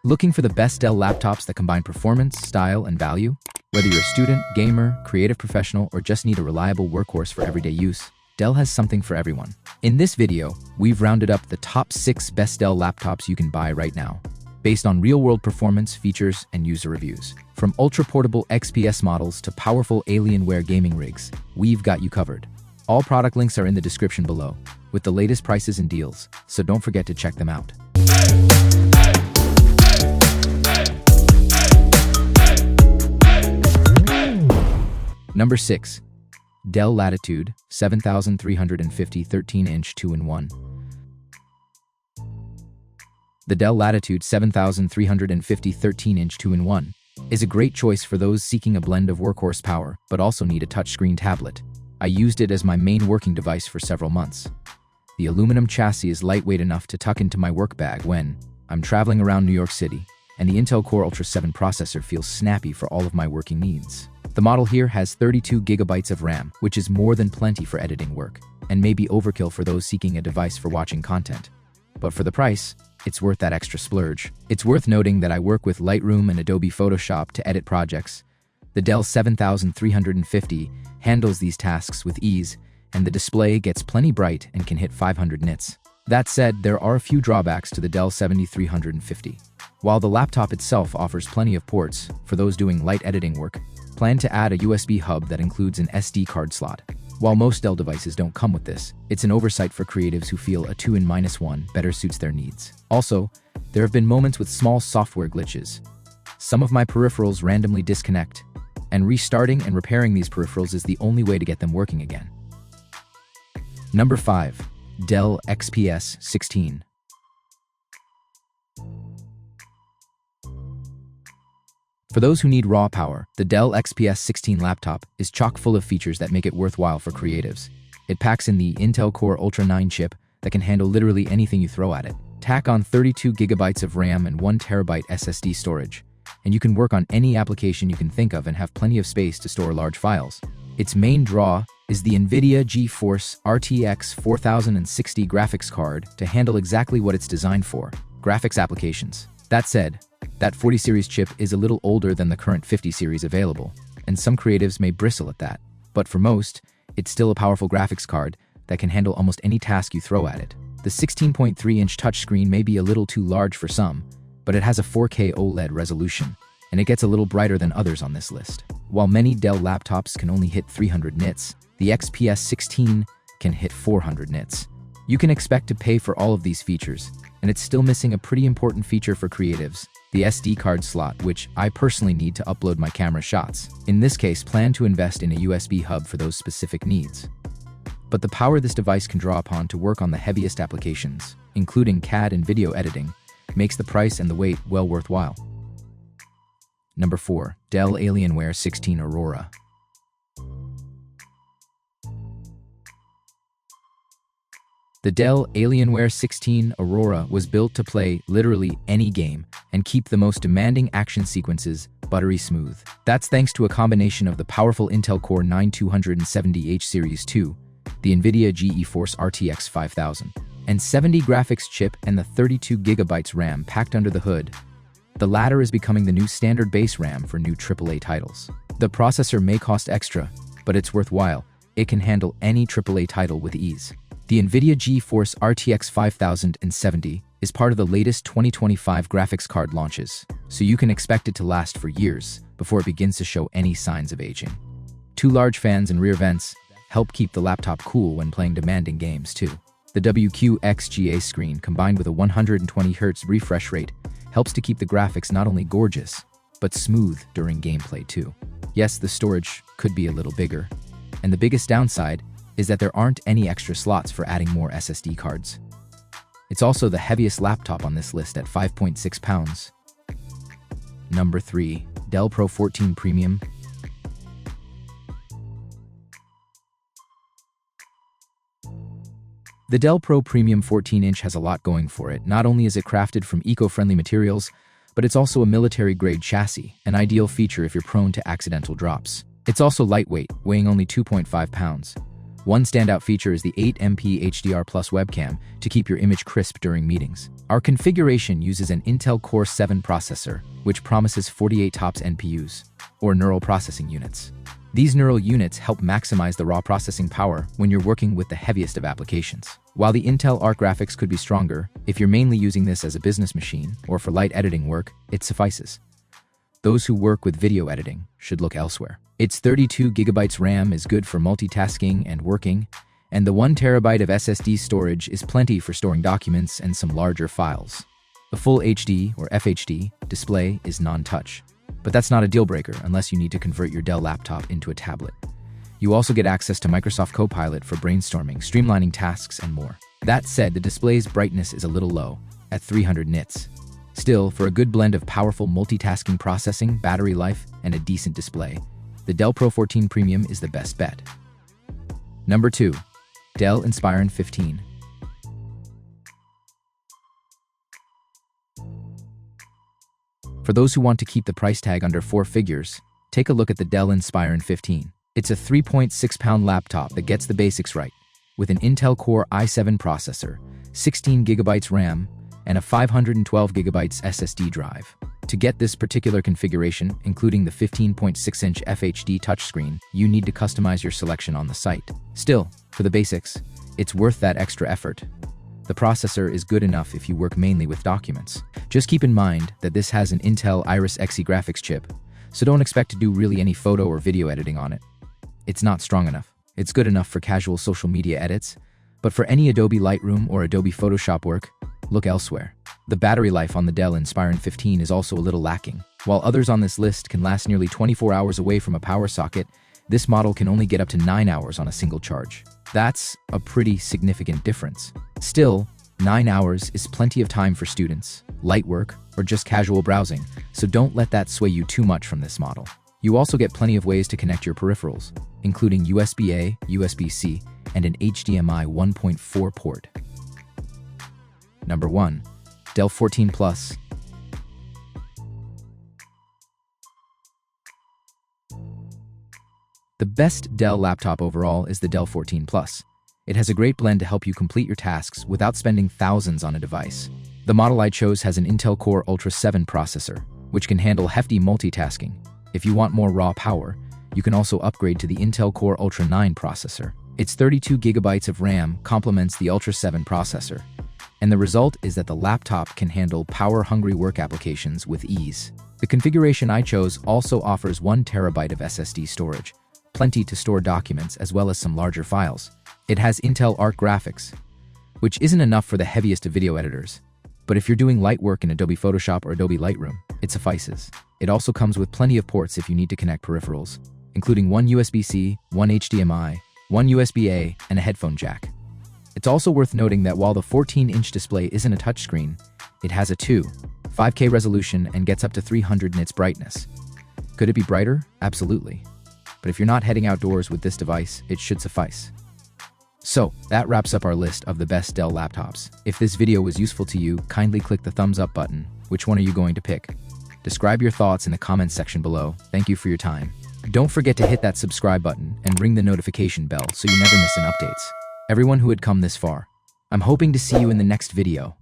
Looking for the best Dell laptops that combine performance, style, and value? Whether you're a student, gamer, creative professional, or just need a reliable workhorse for everyday use, Dell has something for everyone. In this video, we've rounded up the top 6 best Dell laptops you can buy right now, based on real-world performance, features, and user reviews. From ultra-portable XPS models to powerful Alienware gaming rigs, we've got you covered. All product links are in the description below, with the latest prices and deals, so don't forget to check them out. Number 6. Dell Latitude 7350 13-inch 2-in-1. The Dell Latitude 7350 13-inch 2-in-1 is a great choice for those seeking a blend of workhorse power but also need a touchscreen tablet. I used it as my main working device for several months. The aluminum chassis is lightweight enough to tuck into my work bag when I'm traveling around New York City, and the Intel Core Ultra 7 processor feels snappy for all of my working needs. The model here has 32 gigabytes of RAM, which is more than plenty for editing work, and may be overkill for those seeking a device for watching content. But for the price, it's worth that extra splurge. It's worth noting that I work with Lightroom and Adobe Photoshop to edit projects. The Dell 7350 handles these tasks with ease, and the display gets plenty bright and can hit 500 nits. That said, there are a few drawbacks to the Dell 7350. While the laptop itself offers plenty of ports for those doing light editing work, plan to add a USB hub that includes an SD card slot. While most Dell devices don't come with this, it's an oversight for creatives who feel a 2-in-1 better suits their needs. Also, there have been moments with small software glitches. Some of my peripherals randomly disconnect, and restarting and repairing these peripherals is the only way to get them working again. Number 5. Dell XPS 16. For those who need raw power, the Dell XPS 16 laptop is chock full of features that make it worthwhile for creatives. It packs in the Intel Core Ultra 9 chip that can handle literally anything you throw at it. Tack on 32 gigabytes of RAM and 1 terabyte SSD storage, and you can work on any application you can think of and have plenty of space to store large files. Its main draw is the NVIDIA GeForce RTX 4060 graphics card to handle exactly what it's designed for, graphics applications. That said, that 40 series chip is a little older than the current 50 series available, and some creatives may bristle at that. But for most, it's still a powerful graphics card that can handle almost any task you throw at it. The 16.3-inch touchscreen may be a little too large for some, but it has a 4K OLED resolution, and it gets a little brighter than others on this list. While many Dell laptops can only hit 300 nits, the XPS 16 can hit 400 nits. You can expect to pay for all of these features, and it's still missing a pretty important feature for creatives, the SD card slot, which I personally need to upload my camera shots. In this case, plan to invest in a USB hub for those specific needs. But the power this device can draw upon to work on the heaviest applications, including CAD and video editing, makes the price and the wait well worthwhile. Number 4. Dell Alienware 16 Aurora. The Dell Alienware 16 Aurora was built to play literally any game and keep the most demanding action sequences buttery smooth. That's thanks to a combination of the powerful Intel Core 9 270H Series 2, the NVIDIA GeForce RTX 5000, and 70 graphics chip and the 32 gigabytes RAM packed under the hood. The latter is becoming the new standard base RAM for new AAA titles. The processor may cost extra, but it's worthwhile. It can handle any AAA title with ease. The NVIDIA GeForce RTX 5070 is part of the latest 2025 graphics card launches, so you can expect it to last for years before it begins to show any signs of aging. 2 large fans and rear vents help keep the laptop cool when playing demanding games too. The WQXGA screen, combined with a 120Hz refresh rate, helps to keep the graphics not only gorgeous, but smooth during gameplay too. Yes, the storage could be a little bigger, and the biggest downside is that there aren't any extra slots for adding more SSD cards. It's also the heaviest laptop on this list at 5.6 pounds. Number 3. Dell Pro 14 Premium. The Dell Pro Premium 14-inch has a lot going for it. Not only is it crafted from eco-friendly materials, but it's also a military-grade chassis, an ideal feature if you're prone to accidental drops. It's also lightweight, weighing only 2.5 pounds, One standout feature is the 8MP HDR Plus webcam to keep your image crisp during meetings. Our configuration uses an Intel Core 7 processor, which promises 48 TOPS NPUs, or neural processing units. These neural units help maximize the raw processing power when you're working with the heaviest of applications. While the Intel Arc graphics could be stronger, if you're mainly using this as a business machine or for light editing work, it suffices. Those who work with video editing should look elsewhere. Its 32GB RAM is good for multitasking and working, and the 1TB of SSD storage is plenty for storing documents and some larger files. The full HD or FHD display is non-touch, but that's not a deal breaker unless you need to convert your Dell laptop into a tablet. You also get access to Microsoft Copilot for brainstorming, streamlining tasks, and more. That said, the display's brightness is a little low, at 300 nits. Still, for a good blend of powerful multitasking processing, battery life, and a decent display, the Dell Pro 14 Premium is the best bet. Number 2. Dell Inspiron 15. For those who want to keep the price tag under 4 figures, take a look at the Dell Inspiron 15. It's a 3.6-pound laptop that gets the basics right, with an Intel Core i7 processor, 16GB RAM, and a 512GB SSD drive. To get this particular configuration, including the 15.6-inch FHD touchscreen, you need to customize your selection on the site. Still, for the basics, it's worth that extra effort. The processor is good enough if you work mainly with documents. Just keep in mind that this has an Intel Iris Xe graphics chip, so don't expect to do really any photo or video editing on it. It's not strong enough. It's good enough for casual social media edits, but for any Adobe Lightroom or Adobe Photoshop work, look elsewhere. The battery life on the Dell Inspiron 15 is also a little lacking. While others on this list can last nearly 24 hours away from a power socket, this model can only get up to 9 hours on a single charge. That's a pretty significant difference. Still, 9 hours is plenty of time for students, light work, or just casual browsing, so don't let that sway you too much from this model. You also get plenty of ways to connect your peripherals, including USB-A, USB-C, and an HDMI 1.4 port. Number 1. Dell 14 Plus. The best Dell laptop overall is the Dell 14 Plus. It has a great blend to help you complete your tasks without spending thousands on a device. The model I chose has an Intel Core Ultra 7 processor, which can handle hefty multitasking. If you want more raw power, you can also upgrade to the Intel Core Ultra 9 processor. Its 32GB of RAM complements the Ultra 7 processor, and the result is that the laptop can handle power-hungry work applications with ease. The configuration I chose also offers 1TB of SSD storage, plenty to store documents as well as some larger files. It has Intel Arc graphics, which isn't enough for the heaviest of video editors, but if you're doing light work in Adobe Photoshop or Adobe Lightroom, it suffices. It also comes with plenty of ports if you need to connect peripherals, including one USB-C, one HDMI, one USB-A, and a headphone jack. It's also worth noting that while the 14-inch display isn't a touchscreen, it has a 5K resolution and gets up to 300 nits brightness. Could it be brighter? Absolutely. But if you're not heading outdoors with this device, it should suffice. So, that wraps up our list of the best Dell laptops. If this video was useful to you, kindly click the thumbs up button. Which one are you going to pick? Describe your thoughts in the comments section below. Thank you for your time. Don't forget to hit that subscribe button and ring the notification bell so you never miss an updates. Everyone who had come this far, I'm hoping to see you in the next video.